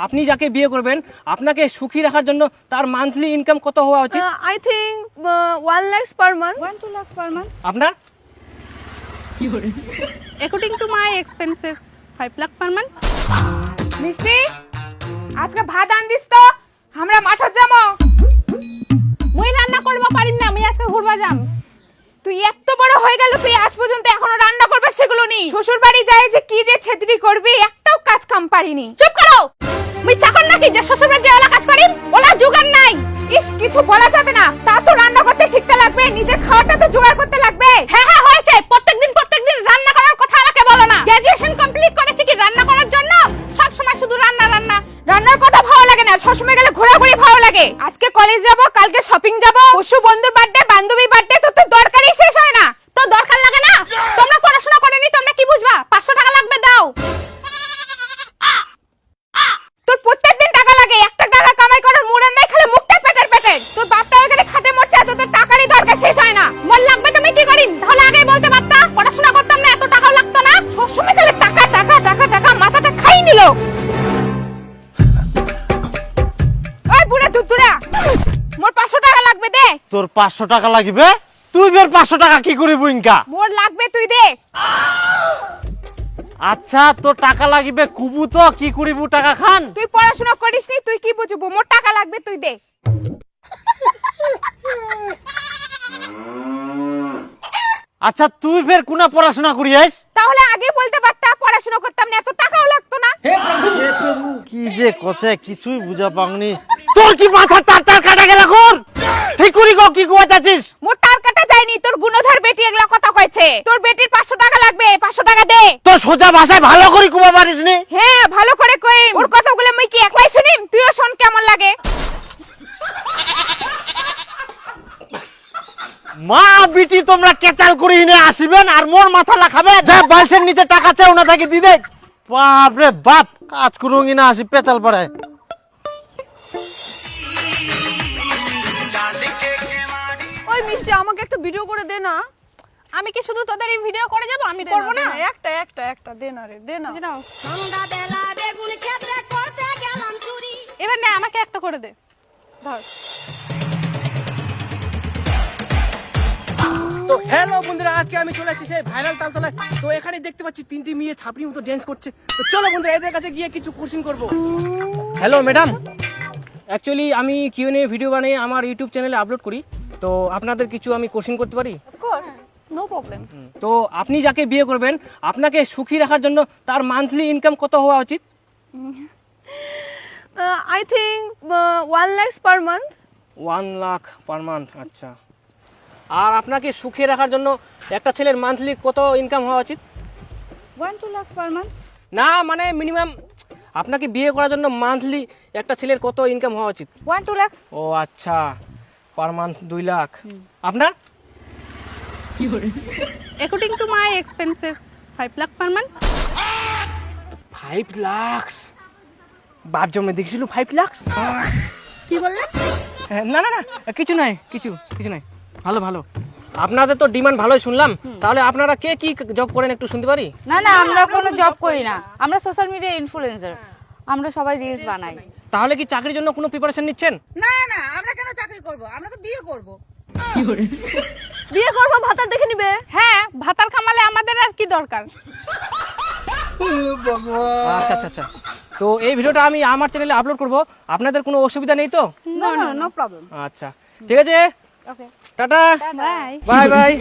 আপনি যাকে বিয়ে করবেন আপনাকে সুখী রাখার জন্য তার মান্থলি ইনকাম কত হওয়া উচিত? I think 1 lakhs per month. 1-2 lakhs per month. আপনার? According to my expenses, 5 lakh per month. মিষ্টি আজকে ভাত আনদিস তো আমরা মাঠত যাবো। মুই রান্না করবা পারিম না, আমি আজকে ঘুরবা যাম। তুই এত বড় হয়ে গেল তুই আজ পর্যন্ত এখনো রান্না করবে সেগুলো নি। শ্বশুর বাড়ি যায় যে কি যে ছেদরি করবি একটাও কাজ কাম পারিনি। চুপ করো। মুই চাকর নাকি যে শ্বশুরের যে ওলা কাজ করিম? ওলা জোগাড় নাই। ইস কিছু বলা যাবে না, তা তো রান্না করতে শিখতে লাগবে, নিজের খাওয়াটা তো জোগাড় করতে লাগবে। হ্যাঁ হ্যাঁ হয়েছে, প্রত্যেকদিন রান্না করার কথা আমাকে বলো না। গ্র্যাজুয়েশন কমপ্লিট করেছি কি রান্না করার জন্য? সব সময় শুধু রান্না রান্না। রান্নার কথা ভালো লাগে না, সবসময় গেলে ঘোরাঘুরি ভালো লাগে। আজকে কলেজ যাব, কালকে শপিং যাব, পরশু বন্ধুর বার্থডে, বান্ধবীর বার্থডে, তো দরকারই শেষ হয় না। তো দরকার লাগে না? তোমরা পড়াশোনা করেনি, তোমরা কি বুঝবা? 500 টাকা লাগবে দাও। তোর প্রত্যেকদিন টাকা লাগে, একটা টাকা কামাই করার মুড়ে নাই, খালি মুখটা পেটের পেটের। তোর বাপটা ওখানে খাটে মরছে, এত তোর টাকারই দরকার শেষ হয় না। মন লাগবে তুমি কি করিম? তাহলে আগেই বলতে পারতা, পড়াশোনা করতাম না, এত টাকাও লাগতো না। সবসময় খালি টাকা টাকা টাকা টাকা, মাথাটা খাই নিল। ওই বুড়া তুতুরা, মোর 500 টাকা লাগবে দে। তোর 500 টাকা লাগবে? তুই বের 500 টাকা কি করিব ইনকা? মোর লাগবে তুই দে। আচ্ছা তোর টাকা লাগবে কুবু তো কি করিব টাকা খান? তুই পড়াশোনা করিস নি, তুই কি বুঝবো? মোর টাকা লাগবে তুই দে। আচ্ছা তুই ফের কোনা পড়াশোনা করিস? তাহলে আগে বলতে পারতা, পড়াশোনা করতাম না, এত টাকাও লাগতো না। কি যে কছে কিছুই বুঝা পাওনি। তোর কি মাথা তার কাটা গেল কর? ঠিক করি গো কি কইতাছিস? মোর তার কাটা যায়নি, তোর গুণধর বেটি এগুলা কথা কইছে। তোর বেটির 500 টাকা লাগবে, 500 টাকা দে। তোর সোজা ভাষায় ভালো করে কুবা পারিস নি? হ্যাঁ ভালো করে কইম, ওর কথাগুলো মই কি একলাই শুনিম? তুইও শোন কেমন লাগে। মা বিটি তোমরা কেচাল করি নে আসিবেন আর মোর মাথা লাখাবে। যা বালসের নিচে টাকা চাও না থাকি দি দে। বাপ রে বাপ, কাজ করুঙ্গি না আসি পেচাল পড়ে। ওই মিষ্টি আমাকে একটা ভিডিও করে দে না। আমি কি শুধু তোদের এই ভিডিও করে যাব? আমি করব না। একটা দে না রে, দে না। নাও। এবার না আমাকে একটা করে দে। ধর। তো হ্যালো বন্ধুরা, আজকে আমি চলে এসেছি সেই ভাইরাল তালতলায়। তো এখানে দেখতে পাচ্ছি তিনটি মেয়ে ছাপড়ির মতো ড্যান্স করছে। তো চলো বন্ধুরা এদের কাছে গিয়ে কিছু কোশ্চেন করব। হ্যালো ম্যাডাম, অ্যাকচুয়ালি আমি কিউএনএ ভিডিও বানিয়ে আমার ইউটিউব চ্যানেলে আপলোড করি। তো আপনাদের কিছু আমি কোশ্চেন করতে পারি? Of course, no problem. তো আপনি যাকে বিয়ে করবেন আপনাকে সুখী রাখার জন্য তার মান্থলি ইনকাম কত হওয়া উচিত? I think 1 lakhs per month. 1 lakh per month. আচ্ছা, আর আপনাকে সুখী রাখার জন্য একটা ছেলের মান্থলি কত ইনকাম হওয়া উচিত? 1-2 lakhs per month. না মানে মিনিমাম আপনাকে বিয়ে করার জন্য মান্থলি একটা ছেলের কত ইনকাম হওয়া উচিত? 1-2 lakhs. ও আচ্ছা, পার মান্থ 2 লাখ। আপনার? According to my expenses, 5 lakh per month. 5 lakh? বাপ জন্মে দেখছিল 5 লাখ? কি বললেন? না না না, কিছু নয়, কিছু নয়। ভালো ভালো, আপনাদের তো ডিমান্ড ভালোই শুনলাম। তাহলে আপনারা কে কি জব করেন একটু শুনতে পারি? না না, আমরা কোনো জব করি না, আমরা সোশ্যাল মিডিয়া ইনফ্লুয়েন্সার, আমরা সবাই রিলস বানাই। তাহলে কি চাকরির জন্য কোনো প্রিপারেশন নিচ্ছেন? না না, আমরা কেন চাকরি করব, আমরা তো বিয়ে করব। বিয়ে করবো, ভাতার দেখে নিবে। হ্যাঁ, ভাতার কামালে আমাদের আর কি দরকার? আচ্ছা আচ্ছা আচ্ছা, তো এই ভিডিওটা আমি আমার চ্যানেলে আপলোড করব। আপনাদের কোনো অসুবিধা নেই তো? No no no problem. আচ্ছা ঠিক আছে, okay, tata, bye. Bye bye.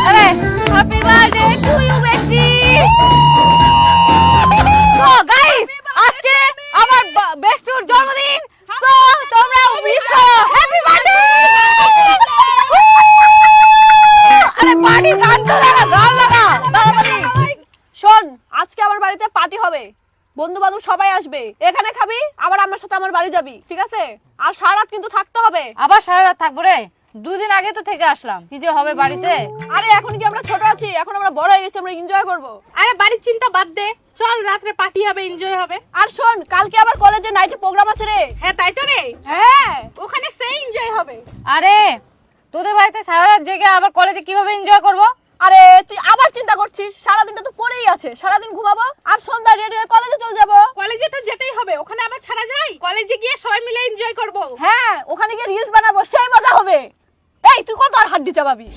আরে হ্যাপি বার্থডে টু ইউ বেটি। তো গাইস আজকে আমার বেস্টুর জন্মদিন, সো তোমরা উইশ করো হ্যাপি বার্থডে। আরে পার্টি গান তো লাগা, গান লাগা তাড়াতাড়ি। শোন, আজকে আমার বাড়িতে পার্টি হবে, বন্ধু বান্ধব সবাই আসবে, এখানে খাবি, আবার আমার সাথে আমার বাড়ি যাবি, ঠিক আছে? আর সারা রাত কিন্তু থাকতে হবে। আবার সারা রাত থাকবো রে? দুদিন আগে তো থেকে আসলাম, কি যে হবে বাড়িতে। আরে এখন কি আমরা ছোট আছি? এখন আমরা বড় হয়ে গেছি, আমরা এনজয় করব। আরে বাড়ির চিন্তা বাদ দে, চল রাত্রে পার্টি হবে, এনজয় হবে। আর শোন, কালকে আবার কলেজে নাইটে প্রোগ্রাম আছে রে। হ্যাঁ তাই তো রে, হ্যাঁ, ওখানে সেই এনজয় হবে। আরে তোদের বাড়িতে সারা রাত জেগে আবার কলেজে কিভাবে এনজয় করব? আরে তুই আবার চিন্তা করছিস? সারাদিনটা তো পড়েই আছে, সারাদিন ঘুমাবো আর সন্ধ্যা রেডি হয়ে কলেজে চলে যাবো। কলেজে তো যেতেই হবে, ওখানে আবার ছাড়া যায়? কলেজে গিয়ে সবাই মিলে এনজয় করব। হ্যাঁ, ওখানে গিয়ে রিলস বানাবো, সেই মজা হবে। এই তুই কত আর হাড্ডি চাবাবি?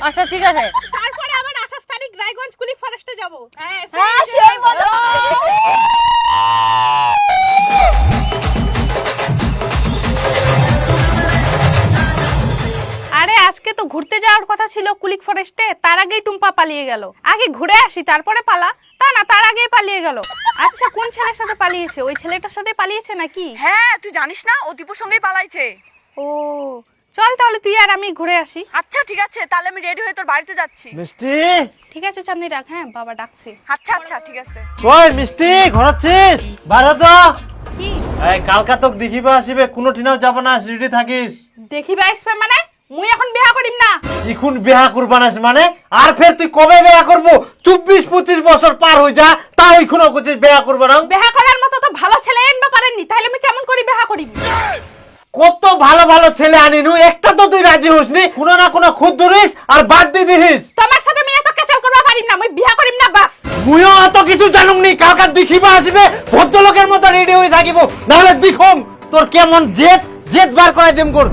আচ্ছা ঠিক আছে। তারপরে আবার 28 তারিখ রায়গঞ্জ কুলিক ফরেস্টে যাব। হ্যাঁ হ্যাঁ, সেই মজা। আরে আজকে তো ঘুরতে যাওয়ার কথা ছিল কুলিক ফরেস্টে, তার আগেই টুম্পা পালিয়ে গেল। আগে ঘুরে আসি তারপরে পালা, তা না তার আগেই পালিয়ে গেল। আচ্ছা কোন ছেলের সাথে পালিয়েছে? ওই ছেলেটার সাথে পালিয়েছে নাকি? হ্যাঁ, তুই জানিস না ও দীপুর সঙ্গেই পালাইছে। ও চল তাহলে তুই আর আমি ঘুরে আসি। আচ্ছা ঠিক আছে, তাহলে আমি রেডি হয়ে তোর বাড়িতে যাচ্ছি। মিষ্টি ঠিক আছে চাঁদনি রাখ, হ্যাঁ বাবা ডাকছে। আচ্ছা আচ্ছা ঠিক আছে। কই মিষ্টি ঘরছিস? বারো তো কি এই কালকা তোক দেখিবা আসিবে, কোনো ঠিনাও যাব না, রেডি থাকিস। দেখিবা আসবে মানে? মুই এখন বিয়া করিম না। এখন বিয়া করবানাস মানে? আর ফের তুই কবে বিয়া করবো? 24-25 বছর পার হই যা, তাও এখনো করছিস বিয়া করবা না? বিয়া করার মতো তো ভালো ছেলে আনবা পারেননি, তাহলে আমি কেমন করে বিয়া করিম? কত ভালো ভালো ছেলে আনিনু, একটা তো তুই রাজি হসনি। কোনো না কোনো খুদ ধরিস আর বাদ দিয়ে দিস। তোমার সাথে আমি এত কেচাল করবা পারিম না, মুই বিয়া করিম না বাস। মুইও অত কিছু জানুম নি, কালকা দেখিবা আসিবে ভদ্রলোকের মতো রেডি হয়ে থাকিব, নাহলে দেখুম তোর কেমন জেদ জেদ বার করাই দেম কর।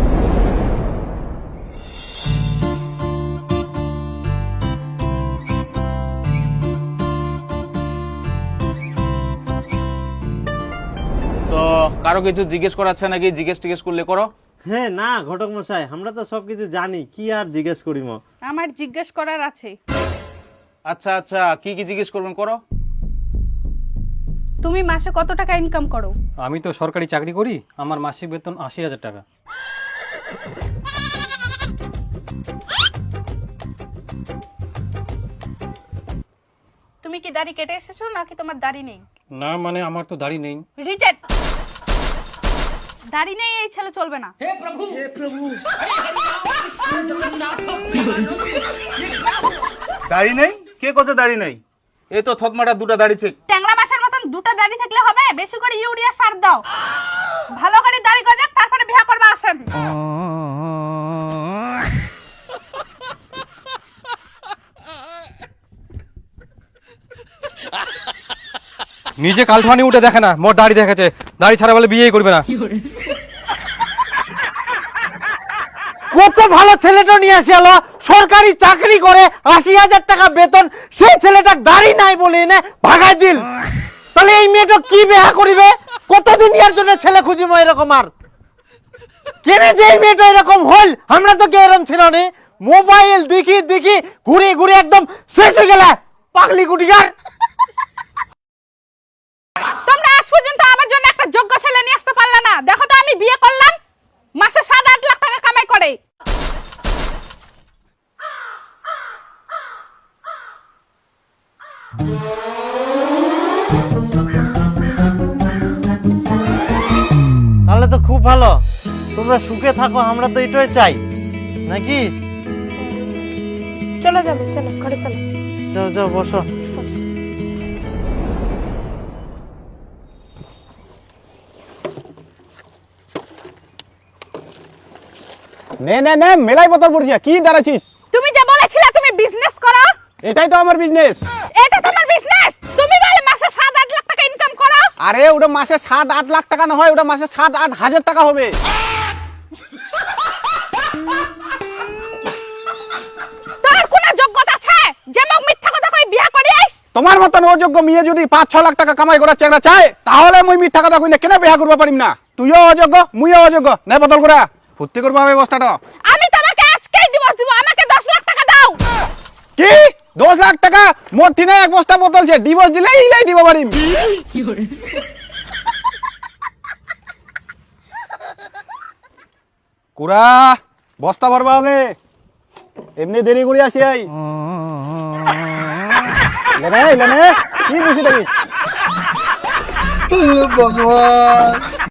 তো কারো কিছু জিজ্ঞেস করাচ্ছে নাকি? জিজ্ঞেস টিজ্ঞেস করলে করো। হ্যাঁ না ঘটক মশাই, আমরা তো সবকিছু জানি, কি আর জিজ্ঞেস করিম। আমার জিজ্ঞেস করার আছে। আচ্ছা আচ্ছা, কি কি জিজ্ঞেস করবেন করো। তুমি মাসে কত টাকা ইনকাম করো? আমি তো সরকারি চাকরি করি, আমার মাসিক বেতন 80,000 টাকা। তুমি কি দাড়ি কেটে এসেছো নাকি তোমার দাড়ি নেই? না মানে আমার তো দাড়ি নেই। রিজেক্ট। দাড়ি নেই এই ছেলে চলবে না। দাড়ি নেই? কে কোছে দাড়ি নেই? এই তো থতমাটা দুটো দাড়ি ছে। ট্যাংরা মাছের মতন দুটো দাড়ি থাকলে হবে? বেশি করে ইউরিয়া সার দাও, ভালো করে দাড়ি গজাক, তারপরে বিয়ে করবে আসেন। নিজে কালঠানি উঠে দেখে না, মোর দাড়ি দেখেছে, দাড়ি ছাড়া বলে বিয়েই করবে না। কত ভালো ছেলেটা নিয়ে আসি আলো, সরকারি চাকরি করে 80,000 টাকা বেতন, সেই ছেলেটা দাড়ি নাই বলে এনে ভাগাই দিল। তাহলে এই মেয়েটা কি বিয়া করিবে? কতদিন ইয়ার জন্য ছেলে খুঁজিব এরকম? আর কেনে যে এই মেয়েটা এরকম হল, আমরা তো কেউ এরকম ছিল না। মোবাইল দেখি দেখি ঘুরে ঘুরে একদম শেষ হয়ে গেল, পাগলি গুটিকার। তোমরা আজ পর্যন্ত আমার জন্য একটা যোগ্য ছেলে নিয়ে আসতে পারলে না। দেখো তো আমি বিয়ে করলাম, মাসে 7-8 লাখ টাকা কামাই করে। তাহলে তো খুব ভালো, তোমরা সুখে থাকো, আমরা তো এটাই চাই নাকি? চলো যাবে, চলো ঘরে চলো। যাও যাও বসো। নে নে নে, মেলাই বোতল পড়ছিস, কি দাঁড়াছিস? তুমি যে বলেছিলে তুমি বিজনেস করো, এটাই তো আমার বিজনেস। এটা তোমার বিজনেস? তুমি বলে মাসে 7-8 লাখ টাকা ইনকাম করো। আরে ওটা মাসে 7-8 লাখ টাকা না হয়, ওটা মাসে 7-8 হাজার টাকা হবে। তোর কোনো যোগ্যতা আছে যে মোক মিথ্যা কথা কই বিয়া করিস? তোমার মতন অযোগ্য মেয়ে যদি 5-6 লাখ টাকা কামাই করার চেষ্টা চায়, তাহলে মুই মিথ্যা কথা কই না কেন বিয়া করবা পারিম না? তুইও অযোগ্য, মুইও অযোগ্য। নে বোতল করে ফুর্তি করবা ব্যবস্থাটা। আমি তোমাকে আজকেই ডিভোর্স দিব, আমাকে 10 লাখ টাকা দাও। কি 10 লাখ টাকা? মোর ঠিনে এক বস্তা বোতল ছে, ডিভোর্স দিলেই ইলাই দিব পারিম। কুড়া বস্তা ভরবা হবে, এমনি দেরি করে আসি আই। লেনে লেনে, কি বুঝি থাকিস? ভগবান।